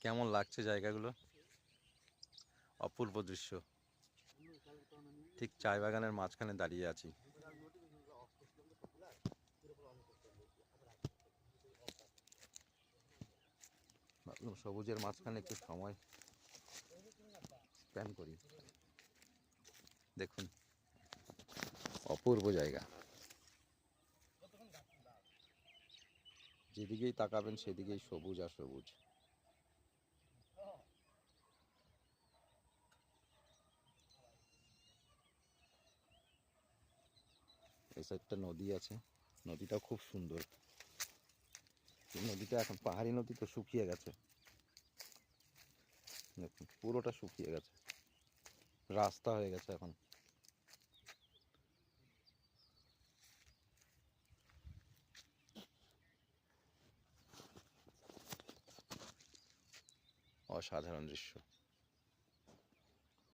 কেমন লাগছে জায়গাগুলো? অপূর্ব দৃশ্য। ঠিক চায় বাগানের মাঝখানে দাঁড়িয়ে আছি। ভাবলাম সবুজের মাঝখানে একটু সময় স্পেন্ড করি। দেখুন, অপূর্ব জায়গা। যেদিকেই তাকাবেন সেদিকেই সবুজ আর সবুজ। এই সাইডটা নদী আছে, নদীটাও খুব সুন্দর। নদীটা এখন পাহাড়ি নদী তো শুকিয়ে গেছে, দেখুন পুরোটা শুকিয়ে গেছে, রাস্তা হয়ে গেছে এখন। অসাধারণ দৃশ্য।